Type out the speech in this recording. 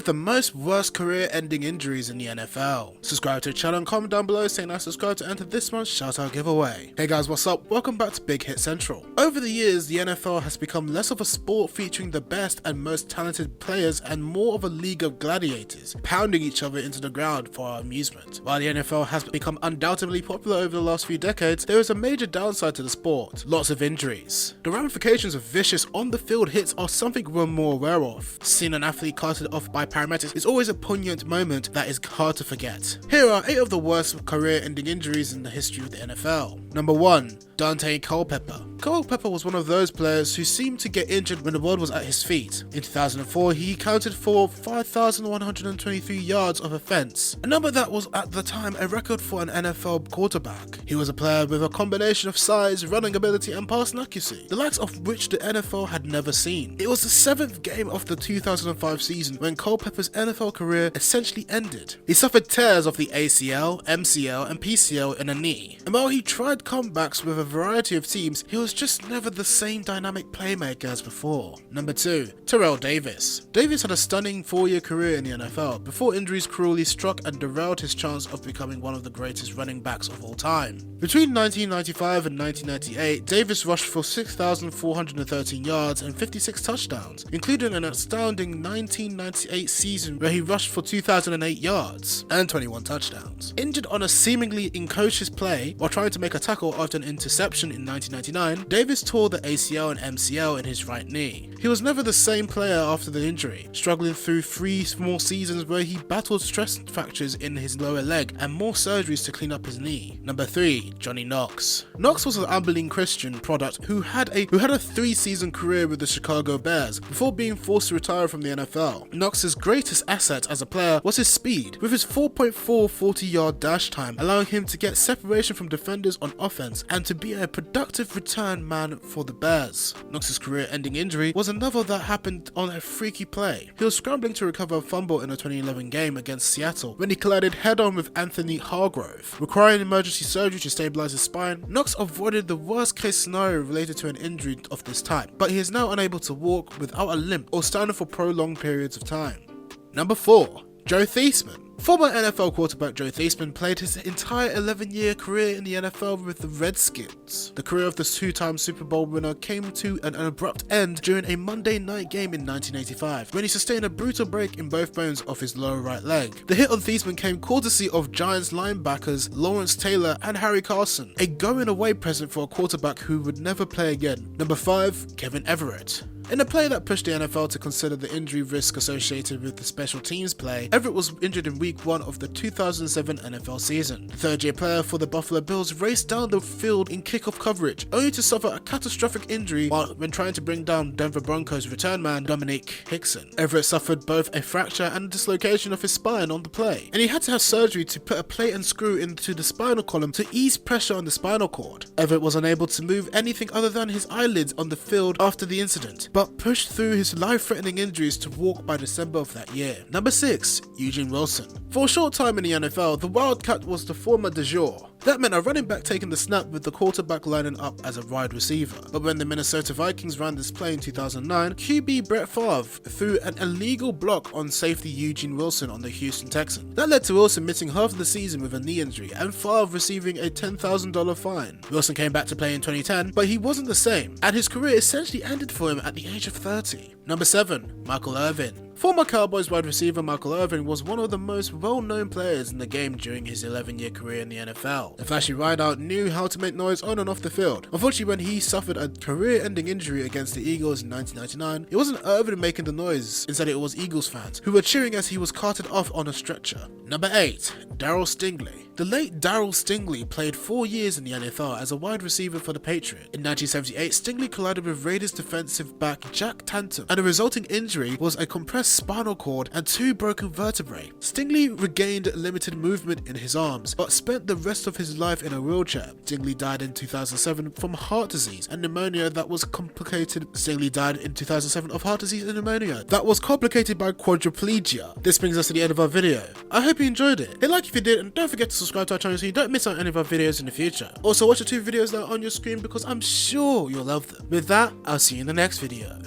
the most worst career-ending injuries in the NFL. Subscribe to the channel and comment down below saying I subscribe to enter this month's shoutout giveaway. Hey guys, what's up? Welcome back to Big Hit Central. Over the years, the NFL has become less of a sport featuring the best and most talented players and more of a league of gladiators, pounding each other into the ground for our amusement. While the NFL has become undoubtedly popular over the last few decades, there is a major downside to the sport: lots of injuries. The ramifications of vicious on-the-field hits are something we're more aware of. Seeing an athlete carted off by paramedics is always a poignant moment that is hard to forget. Here are 8 of the worst career-ending injuries in the history of the NFL. Number 1. Daunte Culpepper. Culpepper was one of those players who seemed to get injured when the world was at his feet. In 2004, he accounted for 5,123 yards of offense, a number that was at the time a record for an NFL quarterback. He was a player with a combination of size, running ability, and passing accuracy, the likes of which the NFL had never seen. It was the 7th game of the 2005 season when Culpepper's NFL career essentially ended. He suffered tears of the ACL, MCL, and PCL in a knee, and while he tried comebacks with a variety of teams, he was just never the same dynamic playmaker as before. Number 2. Terrell Davis. Davis had a stunning 4-year career in the NFL before injuries cruelly struck and derailed his chance of becoming one of the greatest running backs of all time. Between 1995 and 1998, Davis rushed for 6,413 yards and 56 touchdowns, including an astounding 1998 season where he rushed for 2,008 yards and 21 touchdowns. Injured on a seemingly incautious play while trying to make a tackle after an interception in 1999, Davis tore the ACL and MCL in his right knee. He was never the same player after the injury, struggling through 3 small seasons where he battled stress fractures in his lower leg and more surgeries to clean up his knee. Number 3. Johnny Knox. Knox was an Abilene Christian product who had a 3-season career with the Chicago Bears before being forced to retire from the NFL. Knox's greatest asset as a player was his speed, with his 4.4 40-yard dash time allowing him to get separation from defenders on offense and to be a productive return man for the Bears. Knox's career-ending injury was another that happened on a freaky play. He was scrambling to recover a fumble in a 2011 game against Seattle when he collided head-on with Anthony Hargrove. Requiring emergency surgery to stabilize his spine, Knox avoided the worst-case scenario related to an injury of this type, but he is now unable to walk without a limp or stand for prolonged periods of time. Number 4. Joe Theisman. Former NFL quarterback Joe Theisman played his entire 11-year career in the NFL with the Redskins. The career of the 2-time Super Bowl winner came to an abrupt end during a Monday night game in 1985 when he sustained a brutal break in both bones of his lower right leg. The hit on Theisman came courtesy of Giants linebackers Lawrence Taylor and Harry Carson, a going-away present for a quarterback who would never play again. Number 5. Kevin Everett. In a play that pushed the NFL to consider the injury risk associated with the special teams play, Everett was injured in Week 1 of the 2007 NFL season. The third-year player for the Buffalo Bills raced down the field in kickoff coverage, only to suffer a catastrophic injury when trying to bring down Denver Broncos return man Dominic Hickson. Everett suffered both a fracture and a dislocation of his spine on the play, and he had to have surgery to put a plate and screw into the spinal column to ease pressure on the spinal cord. Everett was unable to move anything other than his eyelids on the field after the incident, but pushed through his life-threatening injuries to walk by December of that year. Number 6. Eugene Wilson. For a short time in the NFL, the Wildcat was the former de jure. That meant a running back taking the snap with the quarterback lining up as a wide receiver. But when the Minnesota Vikings ran this play in 2009, QB Brett Favre threw an illegal block on safety Eugene Wilson on the Houston Texans. That led to Wilson missing half of the season with a knee injury and Favre receiving a $10,000 fine. Wilson came back to play in 2010, but he wasn't the same, and his career essentially ended for him at the age of 30. Number 7. Michael Irvin. Former Cowboys wide receiver Michael Irvin was one of the most well-known players in the game during his 11-year career in the NFL. The flashy wideout knew how to make noise on and off the field. Unfortunately, when he suffered a career-ending injury against the Eagles in 1999, it wasn't Irvin making the noise, instead it was Eagles fans, who were cheering as he was carted off on a stretcher. Number 8. Darryl Stingley. The late Darryl Stingley played 4 years in the NFL as a wide receiver for the Patriots. In 1978, Stingley collided with Raiders defensive back Jack Tantum, and the resulting injury was a compressed spinal cord and 2 broken vertebrae. Stingley regained limited movement in his arms, but spent the rest of his life in a wheelchair. Stingley died in 2007 from heart disease and pneumonia that was complicated. Stingley died in 2007 of heart disease and pneumonia that was complicated by quadriplegia. This brings us to the end of our video. I hope you enjoyed it. Hit like if you did, and don't forget to subscribe to our channel so you don't miss out on any of our videos in the future. Also, watch the 2 videos that are on your screen because I'm sure you'll love them. With that, I'll see you in the next video.